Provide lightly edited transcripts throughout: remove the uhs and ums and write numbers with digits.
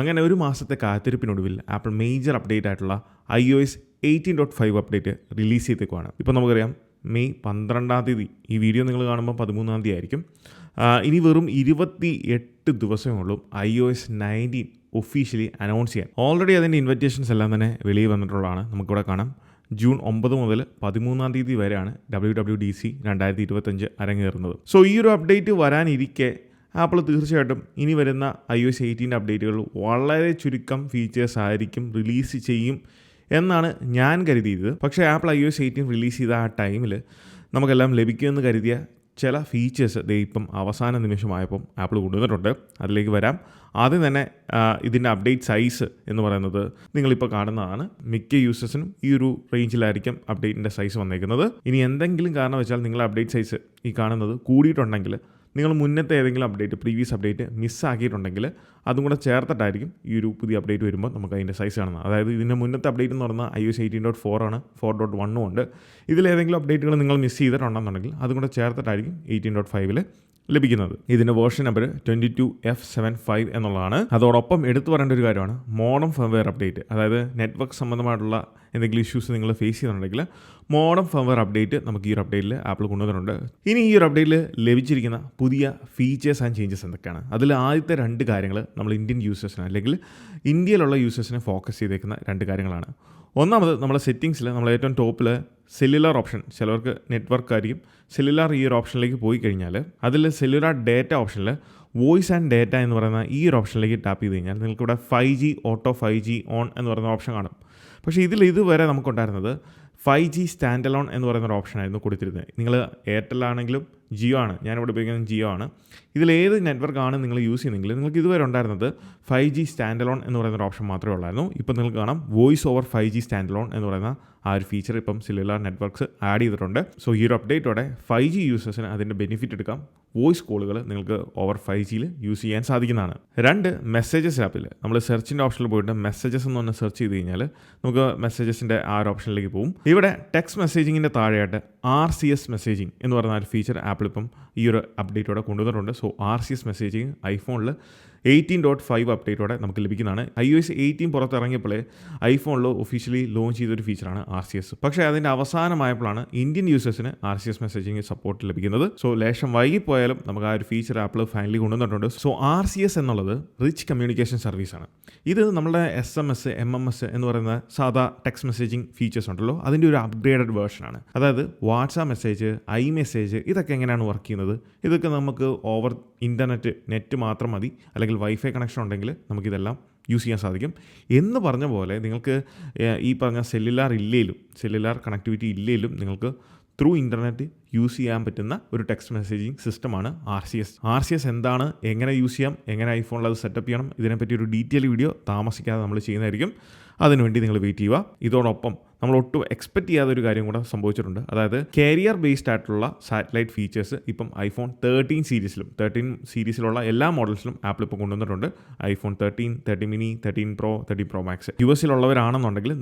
അങ്ങനെ ഒരു മാസത്തെ കാത്തിരിപ്പിനൊടുവിൽ ആപ്പിൾ മേജർ അപ്ഡേറ്റ് ആയിട്ടുള്ള iOS 18.5 അപ്ഡേറ്റ് റിലീസ് ചെയ്തേക്കുവാണ്. ഇപ്പോൾ നമുക്കറിയാം മെയ് 12 ഈ വീഡിയോ നിങ്ങൾ കാണുമ്പോൾ 13 ആയിരിക്കും. ഇനി വെറും 28 ദിവസമേ ഉള്ളൂ iOS 19 ഒഫീഷ്യലി അനൗൺസ് ചെയ്യാൻ. ഓൾറെഡി അതിൻ്റെ ഇൻവിറ്റേഷൻസ് എല്ലാം തന്നെ വെളിയിൽ വന്നിട്ടുള്ളതാണ്. നമുക്കിവിടെ കാണാം ജൂൺ 9 മുതൽ 13 വരെയാണ് WWDC 2025 അരങ്ങേറുന്നത്. സോ ഈ ഒരു അപ്ഡേറ്റ് വരാനിരിക്കെ ആപ്പിൾ തീർച്ചയായിട്ടും ഇനി വരുന്ന iOS 18 അപ്ഡേറ്റുകൾ വളരെ ചുരുക്കം ഫീച്ചേഴ്സ് ആയിരിക്കും റിലീസ് ചെയ്യും എന്നാണ് ഞാൻ കരുതിയത്. പക്ഷേ ആപ്പിൾ iOS 18 റിലീസ് ചെയ്ത ആ ടൈമിൽ നമുക്കെല്ലാം ലഭിക്കുമെന്ന് കരുതിയ ചില ഫീച്ചേഴ്സ് ഇപ്പം അവസാന നിമിഷമായപ്പം ആപ്പിൾ കൊണ്ടുവന്നിട്ടുണ്ട്. അതിലേക്ക് വരാം. ആദ്യം തന്നെ ഇതിൻ്റെ അപ്ഡേറ്റ് സൈസ് എന്ന് പറയുന്നത് നിങ്ങളിപ്പോൾ കാണുന്നതാണ്. മിക്ക യൂസേഴ്സിനും ഈ ഒരു റേഞ്ചിലായിരിക്കും അപ്ഡേറ്റിൻ്റെ സൈസ് വന്നേക്കുന്നത്. ഇനി എന്തെങ്കിലും കാരണം വെച്ചാൽ നിങ്ങളുടെ അപ്ഡേറ്റ് സൈസ് ഈ കാണുന്നത് കൂടിയിട്ടുണ്ടെങ്കിൽ, നിങ്ങൾ മുന്നത്തെ ഏതെങ്കിലും അപ്ഡേറ്റ് പ്രീവിയസ് അപ്ഡേറ്റ് മിസ്സാക്കിയിട്ടുണ്ടെങ്കിൽ അതും കൂടെ ചേർത്തിട്ടായിരിക്കും ഈ ഒരു പുതിയ അപ്ഡേറ്റ് വരുമ്പോൾ നമുക്ക് അതിൻ്റെ സൈസ് കാണുന്നത്. അതായത് ഇതിൻ്റെ മുന്നത്തെ അപ്ഡേറ്റ് എന്ന് പറഞ്ഞാൽ iOS 18.4 ആണ്, 4.1 ഉണ്ട്. ഇതിലേതെങ്കിലും അപ്ഡേറ്റുകൾ നിങ്ങൾ മിസ് ചെയ്തിട്ടുണ്ടെന്നുണ്ടെങ്കിൽ അതും കൂടെ ചേർത്തിട്ടായിരിക്കും 18.5 ലഭിക്കുന്നത്. ഇതിൻ്റെ വേർഷൻ നമ്പർ 22F75 എന്നുള്ളതാണ്. അതോടൊപ്പം എടുത്തു പറയേണ്ട ഒരു കാര്യമാണ് മോഡം ഫേംവെയർ അപ്ഡേറ്റ്. അതായത് നെറ്റ്വർക്ക് സംബന്ധമായിട്ടുള്ള എന്തെങ്കിലും ഇഷ്യൂസ് നിങ്ങൾ ഫേസ് ചെയ്യുന്നുണ്ടെങ്കിൽ മോഡം ഫേംവെയർ അപ്ഡേറ്റ് നമുക്ക് ഈ ഒരു അപ്ഡേറ്റിൽ ആപ്പിൾ കൊണ്ടുവന്നിട്ടുണ്ട്. ഇനി ഈ ഒരു അപ്ഡേറ്റിൽ ലഭിച്ചിരിക്കുന്ന പുതിയ ഫീച്ചേഴ്സ് ആൻഡ് ചേഞ്ചസ് എന്തൊക്കെയാണ്? അതിൽ ആദ്യത്തെ 2 കാര്യങ്ങൾ നമ്മൾ ഇന്ത്യൻ യൂസേഴ്സിന് അല്ലെങ്കിൽ ഇന്ത്യയിലുള്ള യൂസേഴ്സിനെ ഫോക്കസ് ചെയ്തേക്കുന്ന 2 കാര്യങ്ങളാണ്. ഒന്നാമത് നമ്മളെ സെറ്റിങ്സിൽ നമ്മൾ ഏറ്റവും ടോപ്പിൽ സെല്ലുലാർ ഓപ്ഷൻ, ചിലവർക്ക് നെറ്റ്വർക്ക് ആയിരിക്കും, സെല്ലുലാർ ഈ ഒരു ഓപ്ഷനിലേക്ക് പോയി കഴിഞ്ഞാൽ അതിൽ സെല്ലുലാർ ഡേറ്റ ഓപ്ഷനിൽ വോയിസ് ആൻഡ് ഡേറ്റ എന്ന് പറയുന്ന ഈ ഒരു ഓപ്ഷനിലേക്ക് ടാപ്പ് ചെയ്ത് കഴിഞ്ഞാൽ നിങ്ങൾക്കിവിടെ 5G ഓട്ടോ 5G ഓൺ എന്ന് പറയുന്ന ഓപ്ഷൻ കാണും. പക്ഷേ ഇതുവരെ നമുക്കുണ്ടായിരുന്നത് 5G സ്റ്റാൻഡ് അലോൺ എന്ന് പറയുന്ന ഒരു ഓപ്ഷനായിരുന്നു കൊടുത്തിരുന്നത്. നിങ്ങൾ എയർടെൽ ആണെങ്കിലും ജിയോ ആണ്, ഞാനിവിടെ ഉപയോഗിക്കുന്നത് ജിയോ ആണ്. ഇതിലേത് നെറ്റ്വർക്കാണ് നിങ്ങൾ യൂസ് ചെയ്യുന്നതെങ്കിൽ നിങ്ങൾക്ക് ഇതുവരെ ഉണ്ടായിരുന്നത് 5G സ്റ്റാൻഡ് അലോൺ എന്ന് പറയുന്ന ഒരു ഓപ്ഷൻ മാത്രമേ ഉള്ളായിരുന്നു. ഇപ്പോൾ നിങ്ങൾക്ക് കാണാം voice over 5G stand alone എന്ന് പറയുന്ന ആ ഒരു ഫീച്ചർ ഇപ്പം സെല്ലുലാർ നെറ്റ്വർക്ക്സ് ആഡ് ചെയ്തിട്ടുണ്ട്. സോ ഈ ഒരു അപ്ഡേറ്റോടെ 5G യൂസേഴ്സിന് അതിൻ്റെ ബെനിഫിറ്റ് എടുക്കാം. വോയിസ് കോളുകൾ നിങ്ങൾക്ക് ഓവർ 5Gയിൽ യൂസ് ചെയ്യാൻ സാധിക്കുന്നതാണ്. 2, മെസ്സേജസ് ആപ്പിൽ നമ്മൾ സെർച്ചിൻ്റെ ഓപ്ഷനിൽ പോയിട്ട് മെസ്സേജസ് എന്ന് പറഞ്ഞാൽ സെർച്ച് ചെയ്ത് കഴിഞ്ഞാൽ നമുക്ക് മെസ്സേജസിൻ്റെ ആ ഒരു ഓപ്ഷനിലേക്ക് പോകും. ഇവിടെ ടെക്സ്റ്റ് മെസ്സേജിങ്ങിൻ്റെ താഴെയായിട്ട് RCS മെസ്സേജിങ് എന്ന് പറയുന്ന ഒരു ഫീച്ചർ ആപ്പിൾ ഇപ്പം ഈ ഒരു അപ്ഡേറ്റോടെ കൊണ്ടുവന്നിട്ടുണ്ട്. സോ RCS മെസ്സേജിങ് ഐഫോണിൽ 18.5 അപ്ഡേറ്റോടെ നമുക്ക് ലഭിക്കുന്നതാണ്. iOS 18 പുറത്തിറങ്ങിയപ്പോഴേ ഐഫോണിൽ ഒഫീഷ്യലി ലോഞ്ച് ചെയ്തൊരു ഫീച്ചറാണ് RCS. പക്ഷേ അതിൻ്റെ അവസാനമായപ്പോഴാണ് ഇന്ത്യൻ യൂസേഴ്സിന് RCS മെസ്സേജിങ് സപ്പോർട്ട് ലഭിക്കുന്നത്. സോ ലേശം വൈകിപ്പോയാലും നമുക്ക് ആ ഒരു ഫീച്ചർ ആപ്പിൾ ഫൈനലി കൊണ്ടുവന്നിട്ടുണ്ട്. സോ RCS എന്നുള്ളത് റിച്ച് കമ്മ്യൂണിക്കേഷൻ സർവീസാണ്. ഇത് നമ്മുടെ SMS, MMS എന്ന് പറയുന്ന സാധാ ടെക്സ്റ്റ് മെസ്സേജിങ് ഫീച്ചേഴ്സ് ഉണ്ടല്ലോ, അതിൻ്റെ ഒരു അപ്ഗ്രേഡഡ് വേർഷനാണ്. അതായത് വാട്സാപ്പ് മെസ്സേജ്, iMessage ഇതൊക്കെ എങ്ങനെയാണ് വർക്ക് ചെയ്യുന്നത്? ഇതൊക്കെ നമുക്ക് ഓവർ ഇൻ്റർനെറ്റ് നെറ്റ് മാത്രം മതി, അല്ലെങ്കിൽ വൈഫൈ കണക്ഷൻ ഉണ്ടെങ്കിൽ നമുക്കിതെല്ലാം യൂസ് ചെയ്യാൻ സാധിക്കും. എന്ന് പറഞ്ഞ പോലെ നിങ്ങൾക്ക് ഈ പറഞ്ഞ സെല്ലുലാർ കണക്ടിവിറ്റി ഇല്ലെങ്കിലും നിങ്ങൾക്ക് ത്രൂ ഇൻ്റർനെറ്റ് യൂസ് ചെയ്യാൻ പറ്റുന്ന ഒരു ടെക്സ്റ്റ് മെസ്സേജിങ് സിസ്റ്റമാണ് RCS എന്താണ്, എങ്ങനെ യൂസ് ചെയ്യാം, എങ്ങനെ ഐഫോണിൽ അത് സെറ്റപ്പ് ചെയ്യണം, ഇതിനെപ്പറ്റി ഒരു ഡീറ്റെയിൽ വീഡിയോ താമസിക്കാതെ നമ്മൾ ചെയ്യുന്നതായിരിക്കും. അതിനുവേണ്ടി നിങ്ങൾ വെയിറ്റ് ചെയ്യുക. ഇതോടൊപ്പം നമ്മൾ ഒട്ടും എക്സ്പെക്ട് ചെയ്യാത്ത ഒരു കാര്യം കൂടെ സംഭവിച്ചിട്ടുണ്ട്. അതായത് കാരിയർ ബേസ്ഡ് ആയിട്ടുള്ള സാറ്റലൈറ്റ് ഫീച്ചേഴ്സ് ഇപ്പം iPhone 13 സീരീസിലുള്ള എല്ലാ മോഡൽസിലും ആപ്പിൾ ഇപ്പോൾ കൊണ്ടുവന്നിട്ടുണ്ട്. iPhone 13, 13 mini, 13 Pro, 13 Pro Max. US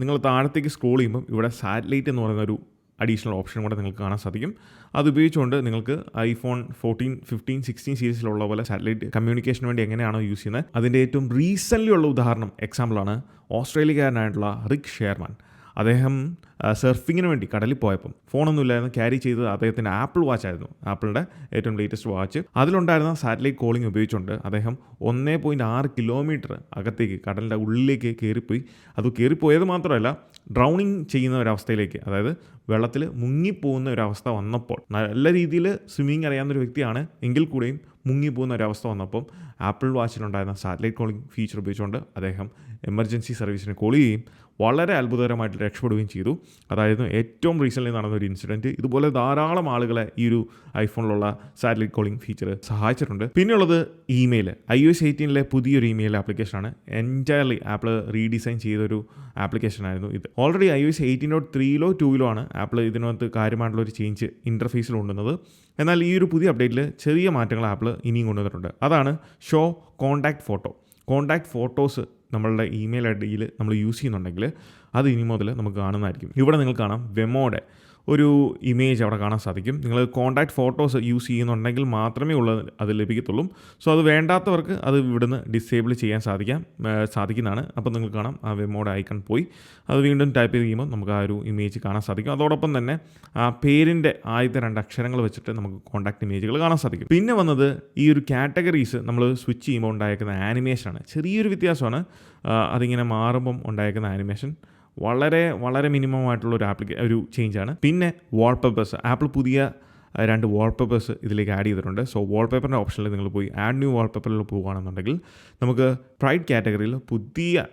നിങ്ങൾ താഴത്തേക്ക് സ്ക്രോൾ ചെയ്യുമ്പം ഇവിടെ സാറ്റലൈറ്റ് എന്ന് പറയുന്ന ഒരു അഡീഷണൽ ഓപ്ഷൻ കൂടെ നിങ്ങൾക്ക് കാണാൻ സാധിക്കും. അതുപയോഗിച്ചുകൊണ്ട് നിങ്ങൾക്ക് iPhone 14, 15, 16 സീരീസിലുള്ള പോലെ സാറ്റലൈറ്റ് കമ്മ്യൂണിക്കേഷന് വേണ്ടി എങ്ങനെയാണോ യൂസ് ചെയ്യുന്നത് അതിൻ്റെ ഏറ്റവും റീസെൻ്റ്ലി ഉള്ള ഉദാഹരണം എക്സാമ്പിളാണ് ഓസ്ട്രേലിയക്കാരനായിട്ടുള്ള റിക് ഷെയർമാൻ. അദ്ദേഹം സർഫിങ്ങിന് വേണ്ടി കടലിൽ പോയപ്പം ഫോണൊന്നുമില്ലായിരുന്നു, ക്യാരി ചെയ്തത് അദ്ദേഹത്തിൻ്റെ ആപ്പിൾ വാച്ച് ആയിരുന്നു, ആപ്പിളിൻ്റെ ഏറ്റവും ലേറ്റസ്റ്റ് വാച്ച്. അതിലുണ്ടായിരുന്ന സാറ്റലൈറ്റ് കോളിംഗ് ഉപയോഗിച്ചുകൊണ്ട് അദ്ദേഹം 1.6 കിലോമീറ്റർ അകത്തേക്ക് കടലിൻ്റെ ഉള്ളിലേക്ക് കയറിപ്പോയി. അത് കയറിപ്പോയത് മാത്രമല്ല ഡ്രൗണിങ് ചെയ്യുന്ന ഒരവസ്ഥയിലേക്ക്, അതായത് വെള്ളത്തിൽ മുങ്ങിപ്പോകുന്ന ഒരവസ്ഥ വന്നപ്പോൾ, നല്ല രീതിയിൽ സ്വിമ്മിങ് അറിയാവുന്നൊരു വ്യക്തിയാണ് എങ്കിൽ കൂടെയും മുങ്ങിപ്പോകുന്ന ഒരവസ്ഥ വന്നപ്പം ആപ്പിൾ വാച്ചിലുണ്ടായിരുന്ന സാറ്റലൈറ്റ് കോളിംഗ് ഫീച്ചർ ഉപയോഗിച്ചുകൊണ്ട് അദ്ദേഹം എമർജൻസി സർവീസിന് കോൾ ചെയ്യുകയും വളരെ അത്ഭുതകരമായിട്ട് രക്ഷപ്പെടുകയും ചെയ്തു. അതായത് ഏറ്റവും റീസെൻ്റ്ലി നടന്ന ഒരു ഇൻസിഡൻറ്റ്. ഇതുപോലെ ധാരാളം ആളുകളെ ഈ ഒരു ഐഫോണിലുള്ള സാറ്റലൈറ്റ് കോളിംഗ് ഫീച്ചർ സഹായിച്ചിട്ടുണ്ട്. പിന്നെയുള്ളത് ഇമെയിൽ. iOS 18 പുതിയൊരു ഇമെയിൽ ആപ്ലിക്കേഷനാണ്. എൻറ്റയർലി ആപ്പിൾ റീഡിസൈൻ ചെയ്തൊരു ആപ്ലിക്കേഷനായിരുന്നു ഇത്. ഓൾറെഡി iOS 18.3 2 ആണ് ആപ്പിൾ ഇതിനകത്ത് കാര്യമായിട്ടുള്ളൊരു ചേഞ്ച് ഇൻ്റർഫേസിൽ കൊണ്ടുവന്നത്. എന്നാൽ ഈ ഒരു പുതിയ അപ്ഡേറ്റിൽ ചെറിയ മാറ്റങ്ങൾ ആപ്പിൾ ഇനിയും കൊണ്ടുവന്നിട്ടുണ്ട്. അതാണ് ഷോ കോൺടാക്ട് ഫോട്ടോസ് നമ്മളുടെ ഇമെയിൽ ഐ ഡിയിൽ നമ്മൾ യൂസ് ചെയ്യുന്നുണ്ടെങ്കിൽ അത് ഇനി മുതൽ നമുക്ക് കാണുന്നതായിരിക്കും. ഇവിടെ നിങ്ങൾ കാണാം വെമോയുടെ ഒരു ഇമേജ് അവിടെ കാണാൻ സാധിക്കും. നിങ്ങൾ കോൺടാക്റ്റ് ഫോട്ടോസ് യൂസ് ചെയ്യുന്നുണ്ടെങ്കിൽ മാത്രമേ അത് ലഭിക്കത്തുള്ളൂ. സോ അത് വേണ്ടാത്തവർക്ക് അത് ഇവിടുന്ന് ഡിസേബിൾ ചെയ്യാൻ സാധിക്കുന്നതാണ്. അപ്പോൾ നിങ്ങൾക്ക് കാണാം ആ വെമോഡ് ഐക്കൺ പോയി അത് വീണ്ടും ടൈപ്പ് ചെയ്യുമ്പോൾ നമുക്ക് ആ ഒരു ഇമേജ് കാണാൻ സാധിക്കും. അതോടൊപ്പം തന്നെ ആ പേരിൻ്റെ ആദ്യത്തെ 2 അക്ഷരങ്ങൾ വെച്ചിട്ട് നമുക്ക് കോൺടാക്റ്റ് ഇമേജുകൾ കാണാൻ സാധിക്കും. പിന്നെ വന്നത് ഈ ഒരു കാറ്റഗറീസ് നമ്മൾ സ്വിച്ച് ചെയ്യുമ്പോൾ ഉണ്ടായിരിക്കുന്ന ആനിമേഷനാണ്. ചെറിയൊരു വ്യത്യാസമാണ് അതിങ്ങനെ മാറുമ്പം ഉണ്ടായിരിക്കുന്ന ആനിമേഷൻ. വളരെ മിനിമം ആയിട്ടുള്ള ഒരു ചേഞ്ചാണ്. പിന്നെ വാൾപേപ്പേഴ്സ്, ആപ്പിൾ പുതിയ 2 വാൾപേപ്പേഴ്സ് ഇതിലേക്ക് ആഡ് ചെയ്തിട്ടുണ്ട്. സോ വാൾപേപ്പറിൻ്റെ ഓപ്ഷനിൽ നിങ്ങൾ പോയി ആഡ് ന്യൂ വാൾപേപ്പറിൽ പോകുകയാണെന്നുണ്ടെങ്കിൽ നമുക്ക് പ്രൈഡ് കാറ്റഗറിയിൽ പുതിയ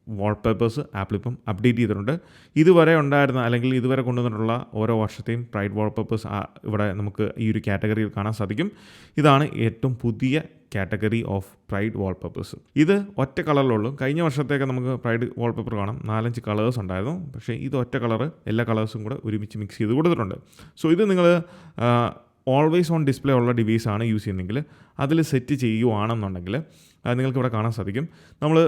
വാൾപേപ്പേഴ്സ് ആപ്പിൾ ഇപ്പം അപ്ഡേറ്റ് ചെയ്തിട്ടുണ്ട്. ഇതുവരെ ഉണ്ടായിരുന്ന അല്ലെങ്കിൽ ഇതുവരെ കൊണ്ടുവന്നിട്ടുള്ള ഓരോ വർഷത്തെയും പ്രൈഡ് വാൾപേപ്പേഴ്സ് ഇവിടെ നമുക്ക് ഈ ഒരു കാറ്റഗറിയിൽ കാണാൻ സാധിക്കും. ഇതാണ് ഏറ്റവും പുതിയ കാറ്റഗറി ഓഫ് പ്രൈഡ് വാൾപേപ്പേഴ്സ്. ഇത് ഒറ്റ കളറിലുള്ളൂ. കഴിഞ്ഞ വർഷത്തേക്ക് നമുക്ക് പ്രൈഡ് വാൾപേപ്പർ കാണാം 4-5 കളേഴ്സ് ഉണ്ടായിരുന്നു. പക്ഷേ ഇത് ഒറ്റ കളറ് എല്ലാ കളേഴ്സും കൂടെ ഒരുമിച്ച് മിക്സ് ചെയ്ത് കൊടുത്തിട്ടുണ്ട്. സോ ഇത് നിങ്ങൾ ഓൾവേസ് ഓൺ ഡിസ്പ്ലേ ഉള്ള ഡിവൈസാണ് യൂസ് ചെയ്യുന്നതെങ്കിൽ അതിൽ സെറ്റ് ചെയ്യുവാണെന്നുണ്ടെങ്കിൽ നിങ്ങൾക്ക് ഇവിടെ കാണാൻ സാധിക്കും. നമ്മൾ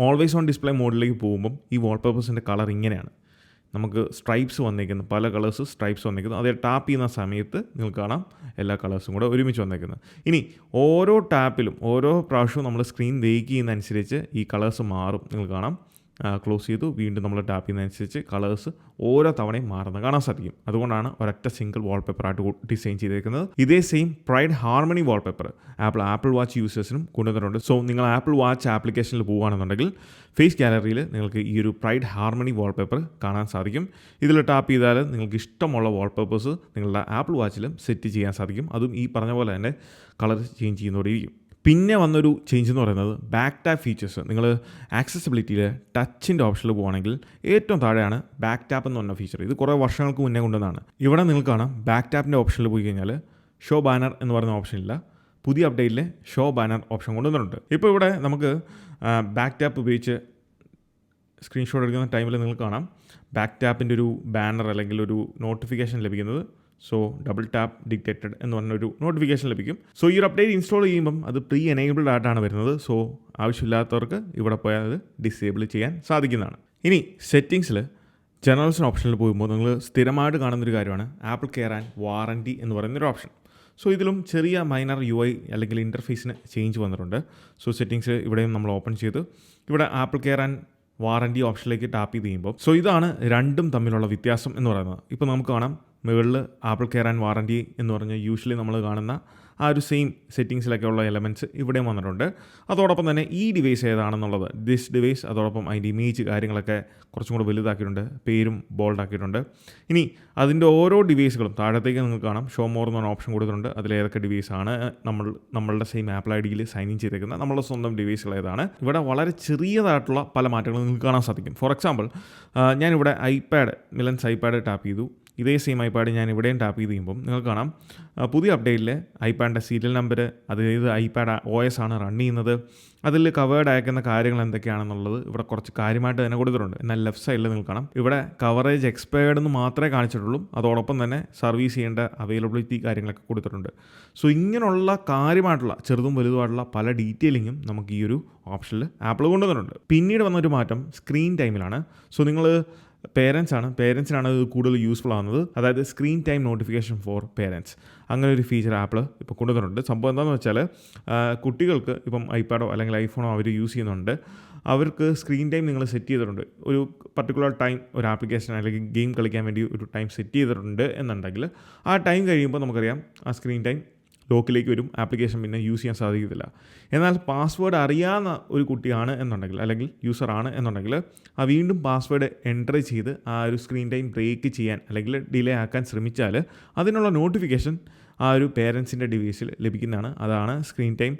ഓൾവേസ് ഓൺ ഡിസ്പ്ലേ മോഡിലേക്ക് പോകുമ്പം ഈ വാൾപേപ്പേഴ്സിൻ്റെ കളർ ഇങ്ങനെയാണ്. നമുക്ക് സ്ട്രൈപ്സ് വന്നേക്കുന്നത്, പല കളേഴ്സ് സ്ട്രൈപ്സ് വന്നേക്കുന്നത്. അത് ടാപ്പ് ചെയ്യുന്ന സമയത്ത് നിങ്ങൾക്ക് കാണാം എല്ലാ കളേഴ്സും കൂടെ ഒരുമിച്ച് വന്നേക്കുന്നത്. ഇനി ഓരോ ടാപ്പിലും ഓരോ പ്രാവശ്യവും നമ്മൾ സ്ക്രീൻ വേക്ക് ചെയ്യുന്നതനുസരിച്ച് ഈ കളേഴ്സ് മാറും. നിങ്ങൾക്ക് കാണാം ക്ലോസ് ചെയ്തു വീണ്ടും നമ്മൾ ടാപ്പ് ചെയ്യുന്നതനുസരിച്ച് കളേഴ്സ് ഓരോ തവണയും മാറുന്നത് കാണാൻ സാധിക്കും. അതുകൊണ്ടാണ് ഒരൊറ്റ സിംഗിൾ വാൾപേപ്പറായിട്ട് ഡിസൈൻ ചെയ്തിരിക്കുന്നത്. ഇതേ same pride harmony wallpaper Apple watch യൂസേഴ്സിനും കൊണ്ടുവന്നിട്ടുണ്ട്. സോ നിങ്ങൾ ആപ്പിൾ വാച്ച് ആപ്ലിക്കേഷനിൽ പോകുകയാണെന്നുണ്ടെങ്കിൽ ഫേസ് ഗാലറിയിൽ നിങ്ങൾക്ക് ഈ ഒരു പ്രൈഡ് ഹാർമണി വാൾപേപ്പർ കാണാൻ സാധിക്കും. ഇതിൽ ടാപ്പ് ചെയ്താൽ നിങ്ങൾക്ക് ഇഷ്ടമുള്ള വാൾപേപ്പേഴ്സ് നിങ്ങളുടെ ആപ്പിൾ വാച്ചിലും സെറ്റ് ചെയ്യാൻ സാധിക്കും. അതും ഈ പറഞ്ഞ പോലെ തന്നെ കളർ ചേഞ്ച് ചെയ്യുന്നതോടെയിരിക്കും. പിന്നെ വന്നൊരു ചേഞ്ച് എന്ന് പറയുന്നത് ബാക്ക് ടാപ്പ് ഫീച്ചേഴ്സ്. നിങ്ങൾ ആക്സസിബിലിറ്റിയിൽ ടച്ചിൻ്റെ ഓപ്ഷനിൽ പോകുകയാണെങ്കിൽ ഏറ്റവും താഴെയാണ് ബാക്ക് ടാപ്പ് എന്ന് പറഞ്ഞ ഫീച്ചർ. ഇത് കുറേ വർഷങ്ങൾക്ക് മുന്നേ കൊണ്ടുവന്നതാണ്. ഇവിടെ നിങ്ങൾക്ക് കാണാം ബാക്ക് ടാപ്പിൻ്റെ ഓപ്ഷനിൽ പോയി കഴിഞ്ഞാൽ ഷോ ബാനർ എന്ന് പറയുന്ന ഓപ്ഷനില്ല. പുതിയ അപ്ഡേറ്റിൽ ഷോ ബാനർ ഓപ്ഷൻ കൊണ്ടുവന്നിട്ടുണ്ട്. ഇപ്പോൾ ഇവിടെ നമുക്ക് ബാക്ക് ടാപ്പ് ഉപയോഗിച്ച് സ്ക്രീൻഷോട്ട് എടുക്കുന്ന ടൈമിൽ നിങ്ങൾക്ക് കാണാം ബാക്ക് ടാപ്പിൻ്റെ ഒരു ബാനർ അല്ലെങ്കിൽ ഒരു നോട്ടിഫിക്കേഷൻ ലഭിക്കുന്നത്. സോ ഡബിൾ ടാപ്പ് ഡിറ്റക്റ്റഡ് എന്ന് പറഞ്ഞൊരു നോട്ടിഫിക്കേഷൻ ലഭിക്കും. സോ ഈ ഒരു അപ്ഡേറ്റ് ഇൻസ്റ്റാൾ ചെയ്യുമ്പം അത് പ്രീ എനേബിൾഡ് ആയിട്ടാണ് വരുന്നത്. സോ ആവശ്യമില്ലാത്തവർക്ക് ഇവിടെ പോയാൽ അത് ഡിസേബിൾ ചെയ്യാൻ സാധിക്കുന്നതാണ്. ഇനി സെറ്റിങ്സിൽ ജനറൽസിന് ഓപ്ഷനിൽ പോകുമ്പോൾ നിങ്ങൾ സ്ഥിരമായിട്ട് കാണുന്നൊരു കാര്യമാണ് ആപ്പിൾ കെയർ ആൻഡ് വാറൻറ്റി എന്ന് പറയുന്നൊരു ഓപ്ഷൻ. സോ ഇതിലും ചെറിയ മൈനർ UI അല്ലെങ്കിൽ ഇൻ്റർഫേസിന് ചേഞ്ച് വന്നിട്ടുണ്ട്. സോ സെറ്റിങ്സ് ഇവിടെയും നമ്മൾ ഓപ്പൺ ചെയ്ത് ഇവിടെ ആപ്പിൾ കെയർ ആൻഡ് വാറൻറ്റി ഓപ്ഷനിലേക്ക് ടാപ്പ് ചെയ്ത് കഴിയുമ്പോൾ സോ ഇതാണ് രണ്ടും തമ്മിലുള്ള വ്യത്യാസം എന്ന് പറയുന്നത്. ഇപ്പോൾ നമുക്ക് കാണാം മുകളിൽ ആപ്പിൾ കെയർ ആൻഡ് വാറൻറ്റി എന്ന് പറഞ്ഞ് യൂഷ്വലി നമ്മൾ കാണുന്ന ആ ഒരു സെയിം സെറ്റിങ്സിലൊക്കെ ഉള്ള എലമെൻറ്റ്സ് ഇവിടെയും വന്നിട്ടുണ്ട്. അതോടൊപ്പം തന്നെ ഈ ഡിവൈസ് ഏതാണെന്നുള്ളത് ദിസ് ഡിവൈസ് അതോടൊപ്പം അതിൻ്റെ ഇമേജ് കാര്യങ്ങളൊക്കെ കുറച്ചും കൂടെ വലുതാക്കിയിട്ടുണ്ട്, പേരും ബോൾഡ് ആക്കിയിട്ടുണ്ട്. ഇനി അതിൻ്റെ ഓരോ ഡിവൈസുകളും താഴത്തേക്ക് നിങ്ങൾക്ക് കാണാം ഷോ മോർ എന്ന് പറഞ്ഞ ഓപ്ഷൻ കൊടുത്തിട്ടുണ്ട്. അതിലേതൊക്കെ ഡിവൈസാണ് നമ്മളുടെ same Apple ID sign in ചെയ്തേക്കുന്നത്, നമ്മളുടെ സ്വന്തം ഡിവൈസുകൾ ഏതാണ്. ഇവിടെ വളരെ ചെറിയതായിട്ടുള്ള പല മാറ്റങ്ങളും നിങ്ങൾക്ക് കാണാൻ സാധിക്കും. ഫോർ എക്സാമ്പിൾ ഞാനിവിടെ മിലൻസ് ഐപാഡ് ടാപ്പ് ചെയ്തു. ഇതേ സെയിം ഐപാഡ് ഞാൻ ഇവിടെയും ടാപ്പ് ചെയ്ത് കഴിയുമ്പം നിങ്ങൾക്ക് കാണാം പുതിയ അപ്ഡേറ്റിൽ ഐപാഡിൻ്റെ സീരിയൽ നമ്പർ, അതായത് ഐപാഡ് OS ആണ് റൺ ചെയ്യുന്നത്, അതിൽ കവേർഡ് അയക്കുന്ന കാര്യങ്ങൾ എന്തൊക്കെയാണെന്നുള്ളത് ഇവിടെ കുറച്ച് കാര്യമായിട്ട് തന്നെ കൊടുത്തിട്ടുണ്ട്. എന്നാൽ ലെഫ്റ്റ് സൈഡിൽ നിങ്ങൾ കാണാം ഇവിടെ കവറേജ് എക്സ്പയർഡ് എന്ന് മാത്രമേ കാണിച്ചിട്ടുള്ളൂ. അതോടൊപ്പം തന്നെ സർവീസ് ചെയ്യേണ്ട അവൈലബിലിറ്റി കാര്യങ്ങളൊക്കെ കൊടുത്തിട്ടുണ്ട്. സോ ഇങ്ങനെയുള്ള കാര്യമായിട്ടുള്ള ചെറുതും വലുതുമായിട്ടുള്ള പല ഡീറ്റെയിലിങ്ങും നമുക്ക് ഈ ഒരു ഓപ്ഷനിൽ ആപ്പിൾ കൊണ്ടുവന്നിട്ടുണ്ട്. പിന്നീട് വന്നൊരു മാറ്റം സ്ക്രീൻ ടൈമിലാണ്. സോ നിങ്ങൾ പേരൻസിനാണ് ഇത് കൂടുതൽ യൂസ്ഫുൾ ആകുന്നത്. അതായത് screen time notification four parents, അങ്ങനെ ഒരു ഫീച്ചർ ആപ്പിൾ ഇപ്പോൾ കൊണ്ടുവന്നിട്ടുണ്ട്. സംഭവം എന്താണെന്ന് വെച്ചാൽ കുട്ടികൾക്ക് ഇപ്പം ഐപാഡോ അല്ലെങ്കിൽ ഐഫോണോ അവർ യൂസ് ചെയ്യുന്നുണ്ട്, അവർക്ക് സ്ക്രീൻ ടൈം നിങ്ങൾ സെറ്റ് ചെയ്തിട്ടുണ്ട്. ഒരു പർട്ടിക്കുലർ ടൈം ഒരു ആപ്ലിക്കേഷൻ അല്ലെങ്കിൽ ഗെയിം കളിക്കാൻ വേണ്ടി ഒരു ടൈം സെറ്റ് ചെയ്തിട്ടുണ്ട് എന്നുണ്ടെങ്കിൽ ആ ടൈം കഴിയുമ്പോൾ നമുക്കറിയാം ആ സ്ക്രീൻ ടൈം ലോക്കിലേക്ക് വരും, ആപ്ലിക്കേഷൻ പിന്നെ യൂസ് ചെയ്യാൻ സാധിക്കത്തില്ല. എന്നാൽ പാസ്വേഡ് അറിയാവുന്ന ഒരു കുട്ടിയാണ് എന്നുണ്ടെങ്കിൽ അല്ലെങ്കിൽ യൂസറാണ് എന്നുണ്ടെങ്കിൽ ആ വീണ്ടും പാസ്വേഡ് എൻ്റർ ചെയ്ത് ആ ഒരു സ്ക്രീൻ ടൈം ബ്രേക്ക് ചെയ്യാൻ അല്ലെങ്കിൽ ഡിലേ ആക്കാൻ ശ്രമിച്ചാൽ അതിനുള്ള നോട്ടിഫിക്കേഷൻ ആ ഒരു പേരൻസിൻ്റെ ഡിവൈസിൽ ലഭിക്കുന്നതാണ്. അതാണ് സ്ക്രീൻ ടൈം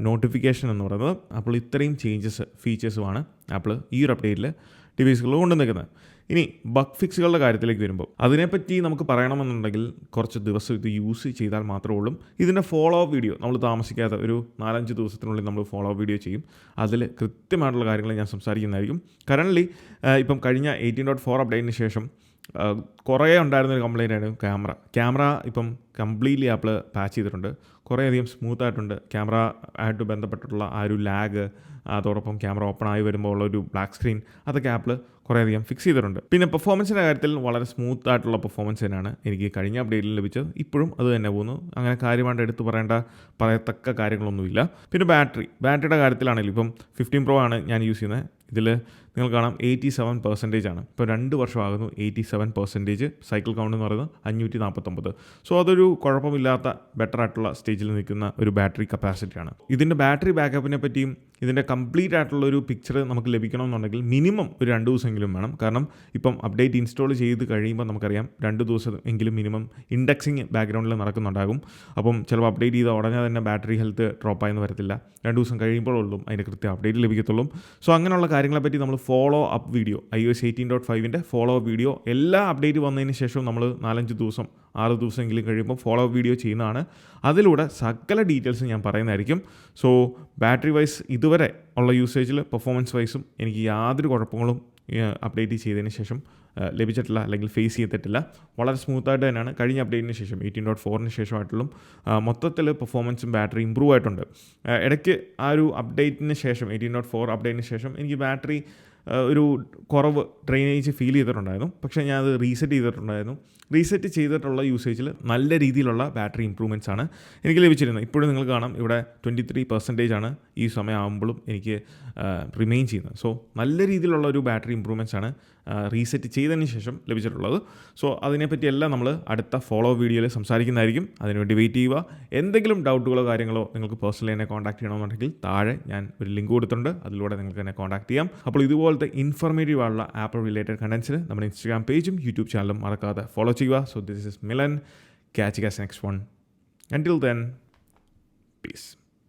നോട്ടിഫിക്കേഷൻ എന്ന് പറയുന്നത്. അപ്പോൾ ഇത്രയും ഫീച്ചേഴ്സുമാണ് ആപ്പിൾ ഈ ഒരു അപ്ഡേറ്റിൽ ഡിവൈസുകൾ കൊണ്ടുവന്നിരിക്കുന്നത്. ഇനി ബഗ് ഫിക്സുകളുടെ കാര്യത്തിലേക്ക് വരുമ്പോൾ അതിനെപ്പറ്റി നമുക്ക് പറയണമെന്നുണ്ടെങ്കിൽ കുറച്ച് ദിവസം ഇത് യൂസ് ചെയ്താൽ മാത്രമേ ഉള്ളൂ. ഇതിൻ്റെ ഫോളോ അപ്പ് വീഡിയോ നമ്മൾ താമസിക്കാതെ ഒരു 4-5 ദിവസത്തിനുള്ളിൽ നമ്മൾ ഫോളോ അപ്പ് വീഡിയോ ചെയ്യും. അതിൽ കൃത്യമായിട്ടുള്ള കാര്യങ്ങൾ ഞാൻ സംസാരിക്കുന്നതായിരിക്കും. കറൻ്റ്ലി ഇപ്പം കഴിഞ്ഞ 18.4 അപ്ഡേറ്റിന് ശേഷം കുറേ ഉണ്ടായിരുന്നൊരു കംപ്ലയിൻ്റ് ആണ് ക്യാമറ ഇപ്പം കംപ്ലീറ്റ്ലി ആപ്പിൾ പാച്ച് ചെയ്തിട്ടുണ്ട്. കുറേയധികം സ്മൂത്ത് ആയിട്ടുണ്ട്. ക്യാമറ ആയിട്ട് ബന്ധപ്പെട്ടിട്ടുള്ള ആ ഒരു ലാഗ്, അതോടൊപ്പം ക്യാമറ ഓപ്പൺ ആയി വരുമ്പോൾ ഉള്ള ഒരു ബ്ലാക്ക് സ്ക്രീൻ, അതൊക്കെ ആപ്പിൾ കുറേയധികം ഫിക്സ് ചെയ്തിട്ടുണ്ട്. പിന്നെ പെർഫോമൻസിൻ്റെ കാര്യത്തിൽ വളരെ സ്മൂത്ത് ആയിട്ടുള്ള പെർഫോമൻസ് തന്നെയാണ് എനിക്ക് കഴിഞ്ഞ അപ്ഡേറ്റിൽ ലഭിച്ചത്. ഇപ്പോഴും അത് തന്നെ പോകുന്നു. അങ്ങനെ കാര്യമായിട്ട് എടുത്ത് പറയത്തക്ക കാര്യങ്ങളൊന്നുമില്ല. പിന്നെ ബാറ്ററിയുടെ കാര്യത്തിലാണെങ്കിലും ഇപ്പം 15 Pro ആണ് ഞാൻ യൂസ് ചെയ്യുന്നത്. ഇതിൽ നിങ്ങൾ കാണാം 87% ആണ്. ഇപ്പോൾ 2 വർഷമാകുന്നു 87% സൈക്കിൾ കൗണ്ട് എന്ന് പറയുന്നത് 549. സോ അതൊരു കുഴപ്പമില്ലാത്ത ബെറ്റർ ആയിട്ടുള്ള സ്റ്റേജിൽ നിൽക്കുന്ന ഒരു ബാറ്ററി കപ്പാസിറ്റിയാണ്. ഇതിൻ്റെ ബാറ്ററി ബാക്കപ്പിനെ പറ്റിയും ഇതിൻ്റെ കംപ്ലീറ്റ് ആയിട്ടുള്ള ഒരു പിക്ചർ നമുക്ക് ലഭിക്കണമെന്നുണ്ടെങ്കിൽ മിനിമം ഒരു 2 ദിവസമെങ്കിലും വേണം. കാരണം ഇപ്പം അപ്ഡേറ്റ് ഇൻസ്റ്റാൾ ചെയ്ത് കഴിയുമ്പോൾ നമുക്കറിയാം 2 ദിവസം എങ്കിലും മിനിമം ഇൻഡെക്സിങ് ബാക്ക്ഗ്രൗണ്ടിൽ നടക്കുന്നുണ്ടാകും. അപ്പം ചിലപ്പോൾ അപ്ഡേറ്റ് ചെയ്ത ഉടനെ തന്നെ ബാറ്ററി ഹെൽത്ത് ഡ്രോപ്പായെന്ന് വരത്തില്ല. 2 ദിവസം കഴിയുമ്പോഴുള്ളൂ അതിൻ്റെ കൃത്യം അപ്ഡേറ്റ് ലഭിക്കത്തുള്ളൂ. സോ അങ്ങനെയുള്ള കാര്യങ്ങളെപ്പറ്റി നമ്മൾ ഫോളോ അപ്പ് വീഡിയോ, iOS 18.5ൻ്റെ ഫോളോ അപ്പ് വീഡിയോ എല്ലാ അപ്ഡേറ്റ് വന്നതിന് ശേഷവും നമ്മൾ 4-5 ദിവസം 6 ദിവസമെങ്കിലും കഴിയുമ്പോൾ ഫോളോ അപ്പ് വീഡിയോ ചെയ്യുന്നതാണ്. അതിലൂടെ സകല ഡീറ്റെയിൽസ് ഞാൻ പറയുന്നതായിരിക്കും. സോ ബാറ്ററി വൈസ് ഇതുവരെ ഉള്ള യൂസേജിൽ പെർഫോമൻസ് വൈസും എനിക്ക് യാതൊരു കുഴപ്പങ്ങളും അപ്ഡേറ്റ് ചെയ്തതിന് ശേഷം ലഭിച്ചിട്ടില്ല, അല്ലെങ്കിൽ ഫേസ് ചെയ്തിട്ടില്ല. വളരെ സ്മൂത്തായിട്ട് തന്നെയാണ് കഴിഞ്ഞ അപ്ഡേറ്റിന് ശേഷം 18.4ന് ശേഷമായിട്ടുള്ള മൊത്തത്തിൽ പെർഫോമൻസും ബാറ്ററി ഇമ്പ്രൂവ് ആയിട്ടുണ്ട്. ഇടയ്ക്ക് ആ ഒരു അപ്ഡേറ്റിന് ശേഷം 18.4 അപ്ഡേറ്റിന് ശേഷം എനിക്ക് ബാറ്ററി ഒരു കുറവ് ഡ്രെയിനേജ് ഫീൽ ചെയ്തിട്ടുണ്ടായിരുന്നു. പക്ഷേ ഞാൻ അത് റീസെറ്റ് ചെയ്തിട്ടുള്ള യൂസേജിൽ നല്ല രീതിയിലുള്ള ബാറ്ററി ഇമ്പ്രൂവ്മെൻറ്റ്സ് ആണ് എനിക്ക് ലഭിച്ചിരുന്നത്. ഇപ്പോഴും നിങ്ങൾ കാണാം ഇവിടെ 23% ആണ് ഈ സമയമാകുമ്പോഴും എനിക്ക് റിമെയിൻ ചെയ്യുന്നത്. സോ നല്ല രീതിയിലുള്ള ഒരു ബാറ്ററി ഇമ്പ്രൂവ്മെൻറ്റ്സ് ആണ് റീസെറ്റ് ചെയ്തതിന് ശേഷം ലഭിച്ചിട്ടുള്ളത്. സോ അതിനെപ്പറ്റിയെല്ലാം നമ്മൾ അടുത്ത ഫോളോ വീഡിയോയിൽ സംസാരിക്കുന്നതായിരിക്കും. അതിനുവേണ്ടി വെയിറ്റ് ചെയ്യുക. എന്തെങ്കിലും ഡൗട്ടുകളോ കാര്യങ്ങളോ നിങ്ങൾക്ക് പേഴ്സണലി എന്നെ കോൺടാക്ട് ചെയ്യണമെന്നുണ്ടെങ്കിൽ താഴെ ഞാൻ ഒരു ലിങ്ക് കൊടുത്തിട്ടുണ്ട്. അതിലൂടെ നിങ്ങൾക്ക് എന്നെ കോൺടാക്ട് ചെയ്യാം. അപ്പോൾ ഇതുപോലത്തെ ഇൻഫോർമേറ്റീവ് ആയിട്ടുള്ള ആപ്പിൾ റിലേറ്റഡ് കണ്ടൻസിന് നമ്മുടെ ഇൻസ്റ്റാഗ്രാം പേജും യൂട്യൂബ് ചാനലും മറക്കാതെ ഫോളോ ചെയ്യുക. So this is Milan. Catch you guys next one. Until then, peace.